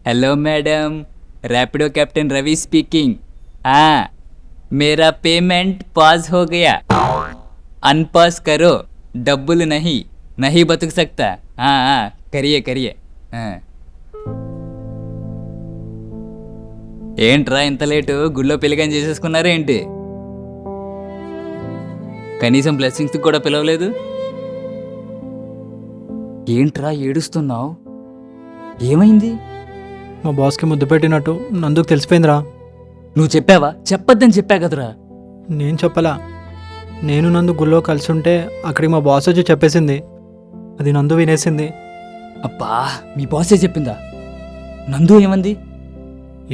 Hello madam, Rapido captain Ravi speaking. हाँ, मेरा payment पास हो गया। अनपास करो, डब्बुल नहीं नहीं बतुक सकता। हाँ हाँ, करिए करिए। हाँ. ఏంట్రా ఇంత లేటు? గుళ్ళో పెళ్ళికని చేసేసుకున్నారా ఏంటి? కనీసం బ్లెస్సింగ్స్ కూడా పిలవలేదు. ఏంట్రా ఏడుస్తున్నావు? ఏమైంది? మా బాస్కి ముద్దు పెట్టినట్టు నందుకు తెలిసిపోయిందిరా. నువ్వు చెప్పావా? చెప్పొద్దని చెప్పా కదరా. నేను చెప్పలా. నేను నందు గుళ్ళో కలిసి ఉంటే అక్కడికి మా బాస్ వచ్చి చెప్పేసింది. అది నందు వినేసింది. అబ్బా, మీ బాసే చెప్పిందా? నందు ఏమంది?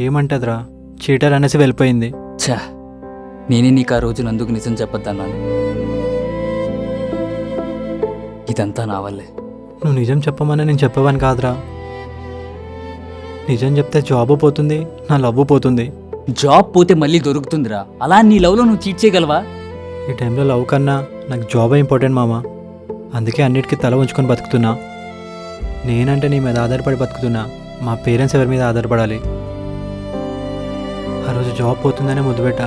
ఏమంటదిరా, చీటర్ అనేసి వెళ్ళిపోయింది. ఛా, నేనే నీకు ఆ రోజు నందుకు నిజం చెప్పొద్దన్నాను. ఇదంతా నా వల్లే. నువ్వు నిజం చెప్పమని నేను చెప్పేవాని కాదురా. నిజం చెప్తే జాబు పోతుంది, నా లవ్వు పోతుంది. జాబ్ పోతే మళ్ళీ దొరుకుతుందిరా. అలా నీ లవ్లో నువ్వు చీట్ చేయగలవా? ఈ టైంలో లవ్ కన్నా నాకు జాబే ఇంపార్టెంట్ మామ. అందుకే అన్నిటికీ తల ఉంచుకొని బతుకుతున్నా. నేనంటే నీ మీద ఆధారపడి బతుకుతున్నా. మా పేరెంట్స్ ఎవరి మీద ఆధారపడాలి? ఆ రోజు జాబ్ పోతుందనే ముద్దు పెట్టా.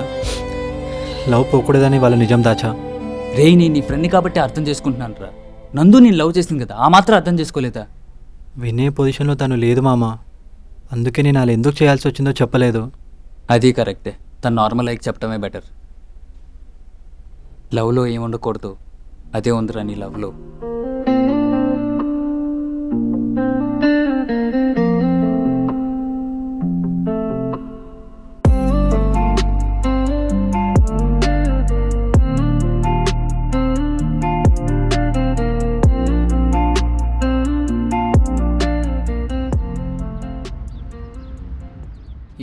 లవ్ పోకూడదని వాళ్ళ నిజం దాచా. రే, నేను నీ ఫ్రెండ్ కాబట్టి అర్థం చేసుకుంటున్నాను రా. నందు నేను లవ్ చేసింది కదా, ఆ మాత్రం అర్థం చేసుకోలేదా? వినే పొజిషన్లో తను లేదు మామ. అందుకే నేను అలా ఎందుకు చేయాల్సి వచ్చిందో చెప్పలేదు. అది కరెక్టే. తను నార్మల్ లైక్ చెప్పడమే బెటర్. లవ్లో ఏముండకూడదు, అదే ఉందిరా నీ లవ్లో.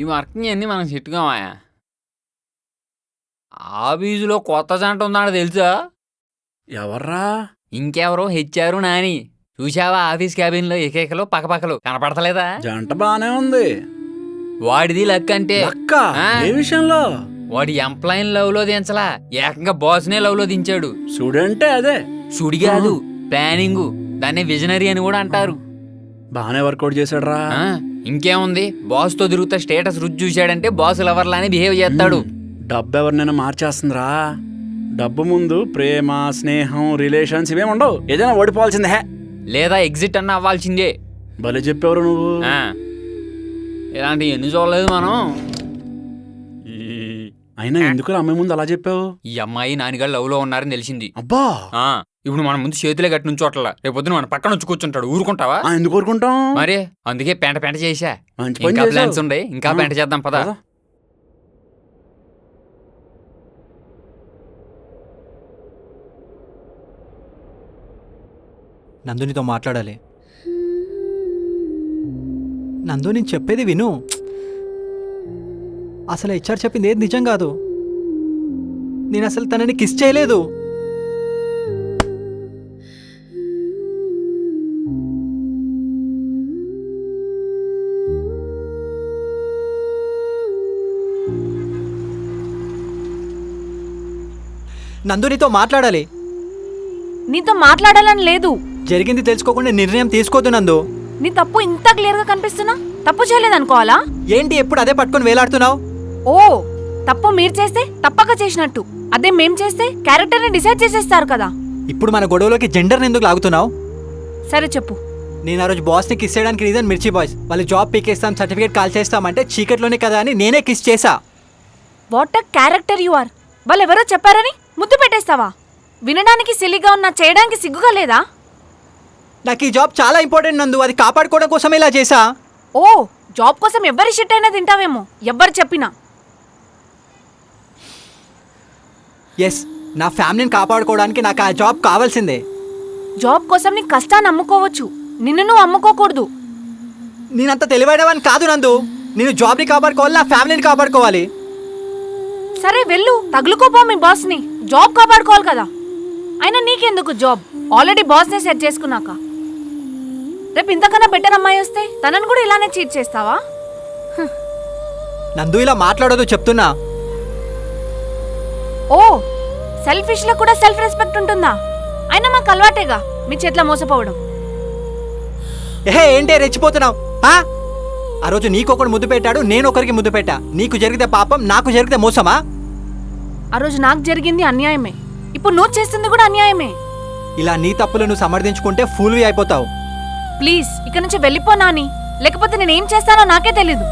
ఈ వర్కింగ్ అన్నీ మనం చెట్టుకోమాయా. ఆఫీసులో కొత్త జంట ఉందాడ తెలుసా? ఎవర్రా? ఇంకెవరో హెచ్చారు నాని. చూసావా ఆఫీస్ క్యాబిన్లో ఏకేకలు పక్కపక్కలు కనపడతలేదా? జంట బానే ఉంది. వాడిది లక్ అంటే అక్క ఏ విషయంలో? వాడి ఎంప్లాయీ లవ్ లో దించలా, ఏకంగా బాస్నే లవ్ లో దించాడు. స్టూడెంటే అదే. సుడి కాదు, ప్లానింగ్. దాన్ని విజనరీ అని కూడా అంటారు. బానే వర్కౌట్ చేశాడురా. ఇంకేముంది, బాస్ తో తిరుగుతా స్టేటస్ రుచి చూశాడంటే బాస్ లవర్లానే బిహేవ్ చేస్తాడు. డబ్బు ఎవరినైనా మార్చేస్తుందిరా. డబ్బు ముందు ప్రేమ, స్నేహం, రిలేషన్స్ ఇవేం ఉండవు. ఏదైనా ఓడిపోవాల్సిందే, లేదా ఎగ్జిట్ అన్న అవ్వాల్సిందే. భలే చెప్పేవారు నువ్వు. ఇలాంటి ఎన్ని చూడలేదు మనం. అయినా ఎందుకు అమ్మాయి ముందు అలా చెప్పావు? ఈ అమ్మాయి నాన్నగారు లవ్ లో ఉన్నారని తెలిసింది. అబ్బా, ఇప్పుడు మన ముందు చేతులే గట్టి నుంచోట్ల, రేపొద్దున మన పక్కన వచ్చి కూర్చుంటాడు. ఊరుకుంటావా? ఎందుకు ఊరుకుంటాం మరి. అందుకే పెంట పెంట చేసా. మంచి పని ఇంకా చేసావు. ప్లాన్స్ ఉండే, ఇంకా పెంట చేద్దాం పదా. నందునితో మాట్లాడాలి. నందు, నేను చెప్పేది విను. అసలు హెచ్ఆర్ చెప్పింది ఏది నిజం కాదు. నేను అసలు తనని కిస్ చేయలేదు. నందు, నీతో మాట్లాడాలి. నీతో మాట్లాడాలని లేదు. జరిగింది తెలుసుకోకుండా నిర్ణయం తీసుకోవద్దు నందు. నీ తప్పు ఇంత క్లియర్ గా కనిపిస్తున్నా తప్పు చేయలేదనుకోవాలా? ఏంటి ఎప్పుడు అదే పట్టుకొని వేలాడుతున్నావు? ఓ, తప్పు మీరు చేస్తే తప్పక చేసినట్టు, అదే మేం చేస్తే క్యారెక్టర్ ని డిసైడ్ చేసేస్తారు కదా. ఇప్పుడు మన గొడవలోకి జెండర్ని ఎందుకు లాగుతున్నావు? సరే చెప్పు. నేను ఆ రోజు బాస్ని కిస్ చేయడానికి రీజన్ మిర్చి బాయ్స్. వాళ్ళు జాబ్ పీకేస్తాం, సర్టిఫికేట్ కాల్ చేస్తామంటే చీకట్లోనే కదా అని నేనే కిస్ చేశా. What a character you are. వాళ్ళు ఎవరో చెప్పారని ముద్దు పెట్టేస్తావా? వినడానికి సిల్లిగా ఉన్నా చేయడానికి సిగ్గుగా లేదా? నాకు ఈ జాబ్ చాలా ఇంపార్టెంట్ నందు. అది కాపాడుకోవడం కోసమే ఇలా చేశా. ఓ, జాబ్ కోసం ఎవరి షిట్ అయినా తింటావేమో, ఎవ్వరు చెప్పినా. ఎస్, నా ఫ్యామిలీని కాపాడుకోవడానికి నాకు ఆ జాబ్ కావాల్సిందే. జాబ్ కోసం నీ కష్టాన్ని అమ్ముకోవచ్చు, నిన్ను నువ్వు అమ్ముకోకూడదు. నేనంత తెలివైనవాని కాదు నందు. నేను జాబ్ని కాపాడుకోవాలి, నా ఫ్యామిలీని కాపాడుకోవాలి. సరే వెళ్ళు, తగులుకోపో మీ బాస్ని. జాబ్ కాపాడుకోవాలి కదా. అయినా నీకెందుకు జాబ్? ఆల్రెడీ బాస్నే సెట్ చేసుకున్నాక. రేపు ఇంతకన్నా బెటర్ అమ్మాయి వస్తే తనను కూడా ఇలానే చీట్ చేస్తావా? నందు, ఇలా మాట్లాడదు చెప్తున్నా. ఓ, సెల్ఫిష్ లో కూడా సెల్ఫ్ రెస్పెక్ట్ ఉంటుందా? అయినా మాకు అలవాటేగా మీ చేతిలో మోసపోవడం. ఏంటే రెచ్చిపోతున్నావు? ఆ రోజు నీకొకడు ముద్దు పెట్టాడు, నేను ఒకరికి ముద్దు పెట్టా. నీకు జరిగితే పాపం, నాకు జరిగితే మోసమా? ఆ రోజు నాకు జరిగింది అన్యాయమే, ఇప్పుడు నువ్వు చేస్తుంది కూడా అన్యాయమే. ఇలా నీ తప్పులు నువ్వు సమర్థించుకుంటే ఫూల్వి అయిపోతావు. ప్లీజ్ ఇక్కడ నుంచి వెళ్ళిపో నాని, లేకపోతే నేనేం చేస్తానో నాకే తెలీదు.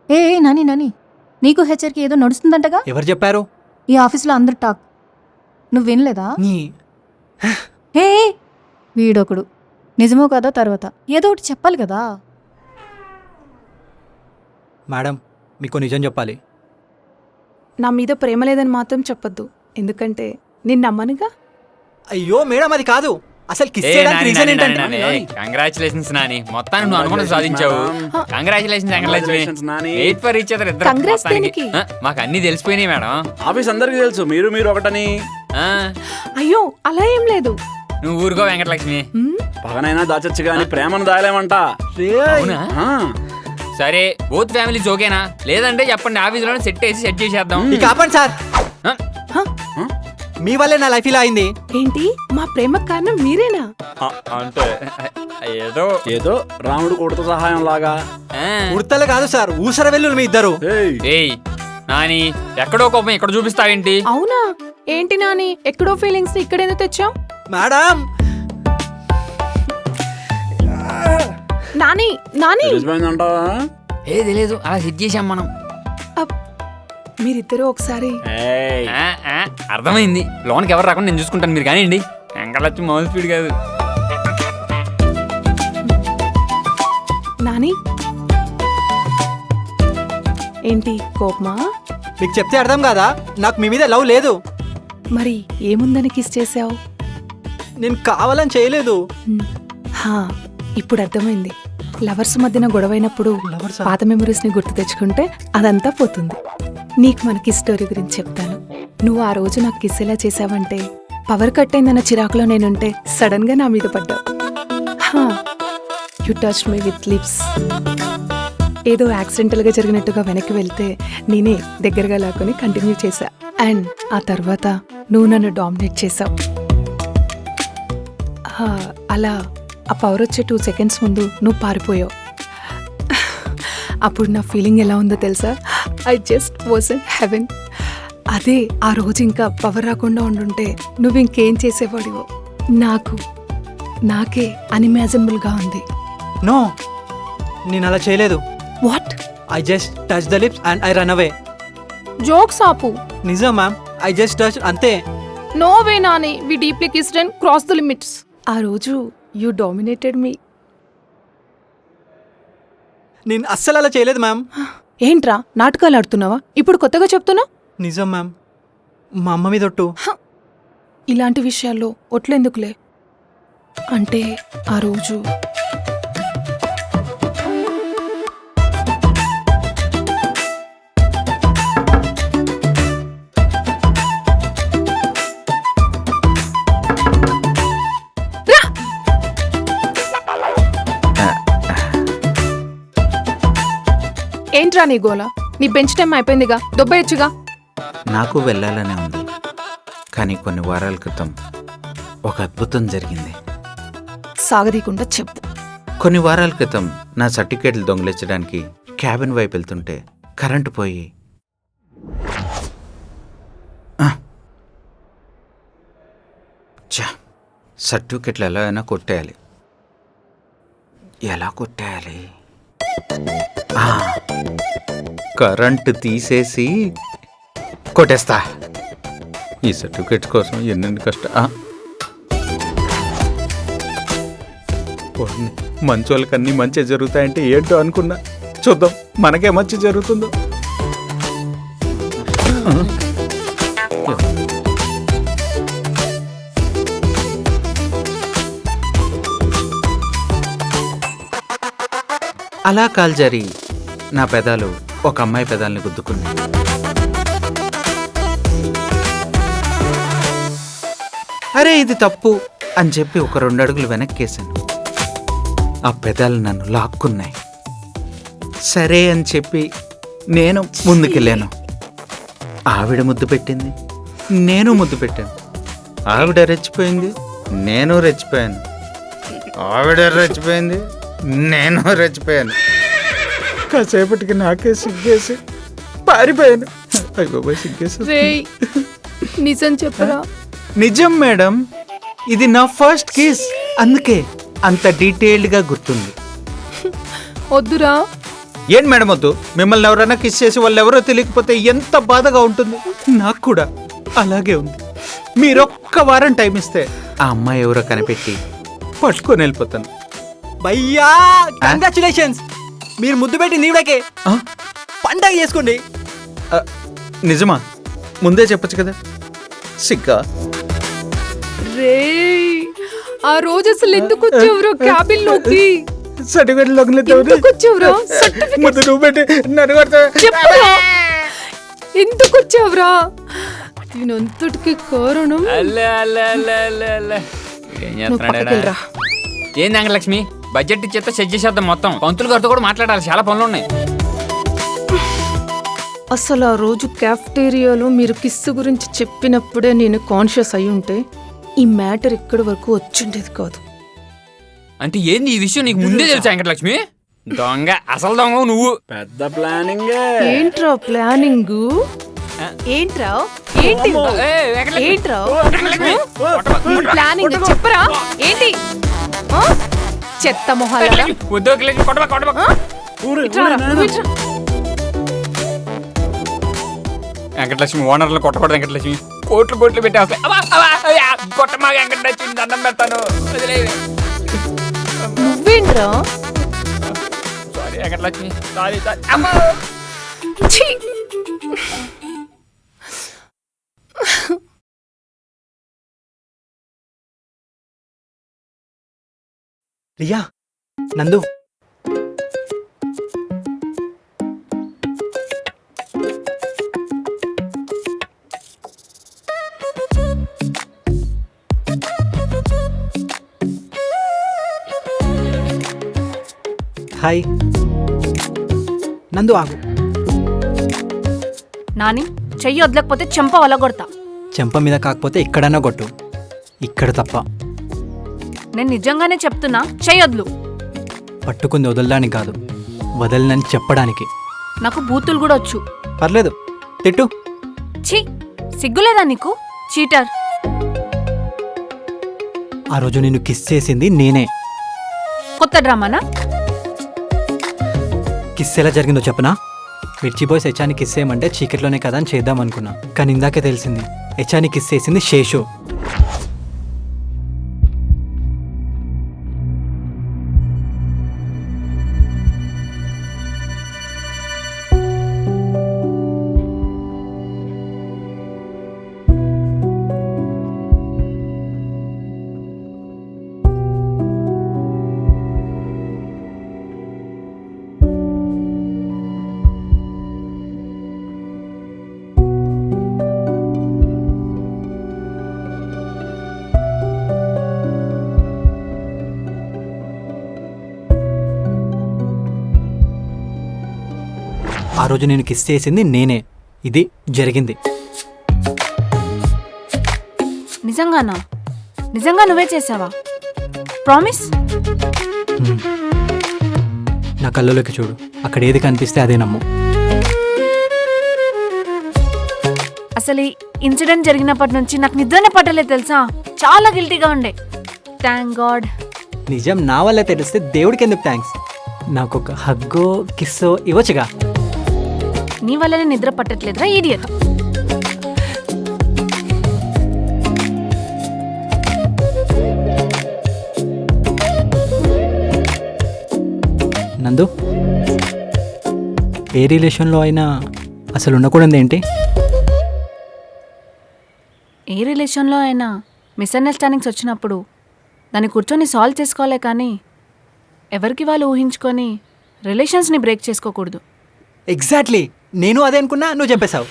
ఏ నాని నాని, నీకు హెచ్చరిక ఏదో నడుస్తుందంటగా? ఎవరు చెప్పారు? ఈ ఆఫీస్లో అందరు టాక్. నువ్వు వినలేదా? ఏ వీడొకడు. నిజమో కదా తర్వాత ఏదో ఒకటి చెప్పాలి కదా. మేడం, మీకు నిజం చెప్పాలి. నా మీద ప్రేమ లేదని మాత్రం చెప్పొద్దు, ఎందుకంటే నేను నమ్మనుగా. అయ్యో మేడం, అది కాదు. అసలు కిస్ చేయడానికి రీజన్ ఏంటంటే కంగ్రాచులేషన్స్ నాని, మొత్తానికి నువ్వు అనుకున్న సాధించావు. Congratulations Congratulations, Nani. Wait for each other. Congrats దేనికి? మాకు అన్ని తెలిసిపోయినాయి మేడం. ఆఫీస్ అందరికి తెలుసు, మీరు ఒకటని. ఆ, అయ్యో అలా ఏం లేదు. నువ్వు ఊరుకో వెంకటలక్ష్మి. పగనైనా దాచొచ్చు గాని ప్రేమను దాయలేమంట. అవునా? ఆ, సరే బోత్ ఫ్యామిలీస్ ఓకేనా? లేదంటే చెప్పండి, ఆఫీస్లోనే సెట్ చేసేద్దాం. ఇక ఆపండి సార్. ఆ, మీ వల్లే నా లైఫ్ ఇలా అయింది. ఏంటి, మా ప్రేమకు కారణం మీరేనా? అంటే ఏదో ఏదో రాముడు కొడుతు సహాయం లాగా. ఆ. ఉడతలు కాదు సార్, ఊసర వెల్లులు మీ ఇద్దరు. ఏయ్, ఏయ్ నాని, ఎక్కడో కోపం ఇక్కడ చూపిస్తావేంటి? అవునా? ఏంటి నాని, ఎక్కడో ఫీలింగ్స్ ఇక్కడేందో తెచ్చావు? మేడం, నాని నాని, తెలిసిపోయిందంటావా? ఏది లేదు, అలా సెట్ చేసాం మనం. అప్, మీరిద్దరూ ఒకసారి. ఏయ్, ఆ, ఆ, అర్థమైంది. లోన్కి ఎవరు రాకుండా నేను చూసుకుంటాను, మీరు కానివ్వండి. వెంకటలక్ష్మి మామూలు స్పీడ్ కాదు. నాని ఏంటి కోపమా? మీకు చెప్తే అర్థం కాదా? నాకు మీ మీద లవ్ లేదు. మరి ఏముందని కిస్ చేసావు? నేను కావాలని చేయలేదు. ఇప్పుడు అర్థమైంది. లవర్స్ మధ్యన గొడవైనప్పుడు Lovers ఆ? పాత మెమరీస్ ని గుర్తు తెచ్చుకుంటే అదంతా పోతుంది. నీకు మన కిస్ స్టోరీ గురించి చెప్తాను. నువ్వు ఆ రోజు నాకు కిస్ ఎలా చేసావంటే, పవర్ కట్ అయిందన్న చిరాకులో నేనుంటే సడన్ గా నా మీద పడ్డావు. You touch me with lips. ఏదో యాక్సిడెంటల్ గా జరిగినట్టుగా వెనక్కి వెళ్తే నేనే దగ్గరగా లాక్కొని కంటిన్యూ చేశా. అండ్ ఆ తర్వాత నువ్వు నన్ను డామినేట్ చేసావు. అలా ఆ పవర్ వచ్చే 2 seconds ముందు నువ్వు పారిపోయావు. అప్పుడు నా ఫీలింగ్ ఎలా ఉందో తెలుసా? I just was in heaven. అదే ఆ రోజు ఇంకా పవర్ రాకుండా ఉండుంటే నువ్వు ఇంకేం చేసేవాడివో నాకే అన్ఇమాజినబుల్గా ఉంది. నో, నేను అలా చేయలేదు. What? I just touch the lips and I run away. Jokes ఆపు. నిజం మ్యామ్, ఐ జస్ట్ టచ్ అంతే. No way Nani, we deeply kissed and cross the limits. ఆ రోజు యూ డామినేటెడ్ మీ. నేను అస్సలు అలా చేయలేదు మ్యామ్. ఏంట్రా నాటకాలు ఆడుతున్నావా? ఇప్పుడు కొత్తగా చెప్తున్నా? నిజం మ్యామ్, మా అమ్మ మీద ఒట్టు. ఇలాంటి విషయాల్లో ఒట్లెందుకులే. అంటే ఆ రోజు ఏంట్రా నీ గోల? నీ బెంచ్ టైం అయిపోయిందిగా, దొబ్బేయచ్చుగా. నాకు వెళ్ళాలనే ఉంది, కానీ కొన్ని వారాల క్రితం ఒక అద్భుతం జరిగింది. సాగదీకుండా చెప్పు. కొన్ని వారాల క్రితం నా సర్టిఫికేట్లు దొంగిలించడానికి క్యాబిన్ వైపు వెళ్తుంటే కరెంటు పోయి సర్టిఫికెట్లు ఎలా అయినా కొట్టేయాలి. ఎలా కొట్టేయాలి? కరెంటు తీసేసి కొట్టేస్తా. ఈ సర్టిఫికెట్ కోసం ఎన్నెన్ని కష్టం. మంచోళ్ళకి అన్నీ మంచి జరుగుతాయంటే ఏంటో అనుకున్నా. చూద్దాం మనకే మంచి జరుగుతుందో. అలా కాల్జారి నా పెదాలు ఒక అమ్మాయి పెదాలని గుద్దుకున్నాయి. అరే ఇది తప్పు అని చెప్పి ఒక 2 అడుగులు వెనక్కేశాను. ఆ పెదాలు నన్ను లాక్కున్నాయి. సరే అని చెప్పి నేను ముందుకెళ్ళాను. ఆవిడ ముద్దు పెట్టింది, నేను ముద్దు పెట్టాను. ఆవిడ రెచ్చిపోయింది, నేను రెచ్చిపోయాను. ఆవిడ రెచ్చిపోయింది, నేను రెచ్చిపోయాను. కాసేపటికి నాకే సిగ్గేసి పారిపోయాను. అయ్య బాబాయ్ సిగ్గేసి. రేయ్ నిజం చెప్పరా? నిజం మేడం, ఇది నా ఫస్ట్ కేస్, అందుకే అంత డీటెయిల్డ్గా గుర్తుంది. వద్దురా. ఏంటి మేడం వద్దు? మిమ్మల్ని ఎవరైనా కిస్ చేసి వాళ్ళు ఎవరో తెలియకపోతే ఎంత బాధగా ఉంటుంది. నాకు కూడా అలాగే ఉంది. మీరొక్క వారం టైం ఇస్తే ఆ అమ్మాయి ఎవరో కనిపెట్టి పట్టుకొని వెళ్ళిపోతాను. భయ్యా కంగ్రాచులేషన్స్, మీరు ముద్దు పెట్టి నీడకే ఆ? పండగ చేసుకోండి. నిజమా? ముందే చెప్పొచ్చు కదా. సిగ్గా. రేయ్ ఆ రోజు అసలు ఎందుకు వచ్చావురా క్యాబిన్ లోకి? సర్టిఫికెట్ ఎందుకు వచ్చావురా? ముందు నువ్వు పెట్టి నన్ను కొడతావా? చెప్పురా ఎందుకు వచ్చావురా? దీనంతటికి కారణం ఏం నువ్వు పక్కకెళ్ళరా. ఏంది అంగలక్ష్మి, బడ్జెట్ ఇచ్చేస్తే సెట్ చేసేద్దాం మొత్తం. పంతులు గారితో కూడా మాట్లాడాలి, చాలా పనులు ఉన్నాయి. అసలు ఆ రోజు క్యాఫ్టేరియాలో మీరు కిస్సు గురించి చెప్పినప్పుడే నేను కాన్షియస్ అయి ఉంటే ఈ మ్యాటర్ ఇక్కడి వరకు వచ్చిండేది కాదు. అంటే ఏంది ఈ విషయం నీకు ముందే తెలుసా వెంకటలక్ష్మి? దొంగ, అసలు దొంగ నువ్వు. పెద్ద ప్లానింగ్. ఏంట్రా ప్లానింగ్? ఏంట్రా ఏంటి ఏంట్రా ప్లానింగ్? చెప్పరా ఏంటి? ఆ? చెత్త మొహాలరా. వెంకటలక్ష్మి ఓనర్లు కొట్టకూడదు. వెంకటలక్ష్మి కోట్లు కోట్లు పెట్టి వస్తాయి. కొట్టమా వెంకటలక్ష్మి, దండం పెడతాను. నువ్వేంట్రా? Sorry Venkatalakshmi, sorry. ఛీ! రియా, నందు, హాయ్. నందు ఆగు. నాని చెయ్యి వదలకపోతే చెంప వలగొడతా. చెంప మీద కాకపోతే ఇక్కడన్నా కొట్టు, ఇక్కడ తప్ప. నేను నిజంగానే చెప్తున్నా, చెయ్యి వదులు. పట్టుకుంది వదలడానికి కాదు, వదలనని చెప్పడానికి. నాకు బూతులు కూడా వచ్చు. పర్లేదు, తిట్టు. ఛీ, సిగ్గులేదా నీకు? చీటర్. ఆ రోజు నిన్ను కిస్ చేసింది నేనే. కొత్త డ్రామానా? కిస్ ఎలా జరిగిందో చెప్పనా? మిర్చి బాయ్స్ హెచ్చాని కిస్ చేయమంటే చీకట్లోనే కదా అని చేద్దాం అనుకున్నా, కానీ ఇందాకే తెలిసింది హెచ్చాని కిస్ చేసింది శేషు. ఆ రోజు నేను కిస్ చేసింది నేనే. ఇది జరిగింది. నిజంగానా? నిజంగా నువ్వే చేసావా? ప్రామిస్? నా కళ్ళలోకి చూడు, అక్కడ ఏది కనిపిస్తే అదే నమ్ము. అసలు ఈ ఇన్సిడెంట్ జరిగినప్పటి నుంచి నాకు నిద్రనే పట్టలేదు తెలుసా. చాలా గిల్టీగా ఉండే. Thank God. నిజం నా వల్ల తెలిస్తే దేవుడికి ఎందుకు థ్యాంక్స్? నాకు ఒక హగ్గో కిస్సో ఇవ్వచ్చుగా. నీ వల్లనే నిద్ర పట్టట్లేదురా ఈడియట్. నందు, ఏ రిలేషన్లో అయినా అసలు ఉండకూడదు ఏంటి? ఏ రిలేషన్లో అయినా మిస్అండర్స్టాండింగ్స్ వచ్చినప్పుడు దాన్ని కూర్చొని సాల్వ్ చేసుకోవాలే కానీ ఎవరికి వాళ్ళు ఊహించుకొని రిలేషన్స్ని బ్రేక్ చేసుకోకూడదు. ఎగ్జాక్ట్లీ, నేను అదే అనుకున్నా, నువ్వు చెప్పేశావు.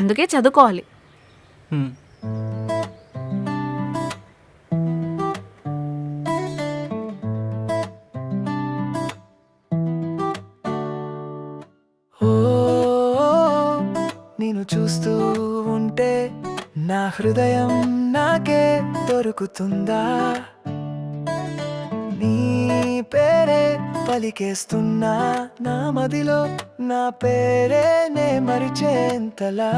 అందుకే చదువుకోవాలి. నేను చూస్తూ ఉంటే నా హృదయం నాకే దొరుకుతుందా, నీ పేరే పలికేస్తున్నా నా మదిలో నా పేరే నే మరిచేంతలా.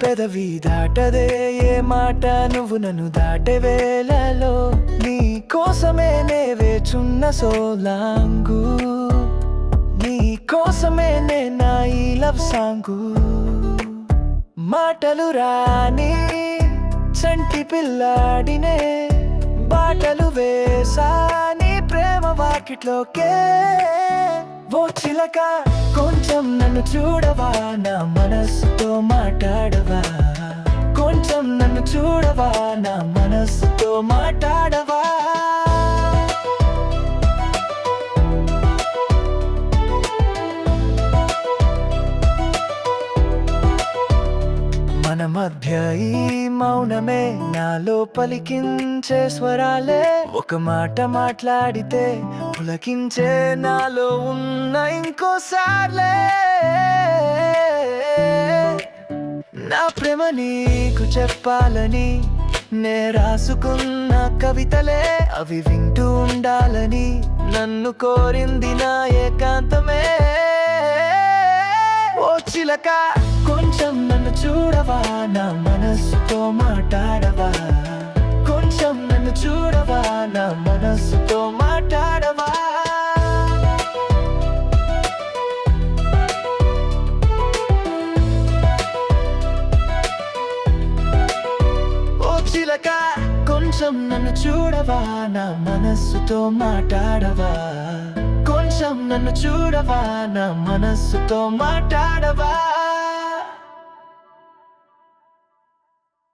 పెదవి దాటదే ఏ మాట నువ్వు నన్ను దాటే వేళలో, నీ కోసమే నే వేచున్న సోలాంగు, నీ కోసమే నే నా ఈ లవ్ సాంగు. మాటలు రాని చంటి పిల్లాడినే బాటలు వేసాని ప్రేమ వాకిట్లోకే. ఓ చిలక కొంచెం నన్ను చూడవా, నా మనస్సుతో మాట్లాడవా, కొంచెం నన్ను చూడవా, నా మనస్సుతో మాట్లాడవా. మన మధ్య ఈ మౌనమే నాలో పలికించే స్వరాలే, ఒక మాట మాట్లాడితే పులకించే నాలో ఉన్న ఇంకోసార్లే. నా ప్రేమ నీకు చెప్పాలని నే రాసుకున్న కవితలే, అవి వింటూ ఉండాలని నన్ను కోరింది నా ఏకాంతమే. ఓ చిలక కొంచెం నన్ను చూడవా, నా మనస్సుతో మాట్లాడవా, కొంచెం నన్ను చూడవా, నా మనస్సుతో మాట్లాడవా. ఓ చిలక కొంచెం నన్ను చూడవా, నా మనస్సుతో మాట్లాడవా, కొంచెం నన్ను చూడవా, నా మనస్సుతో మాట్లాడవా.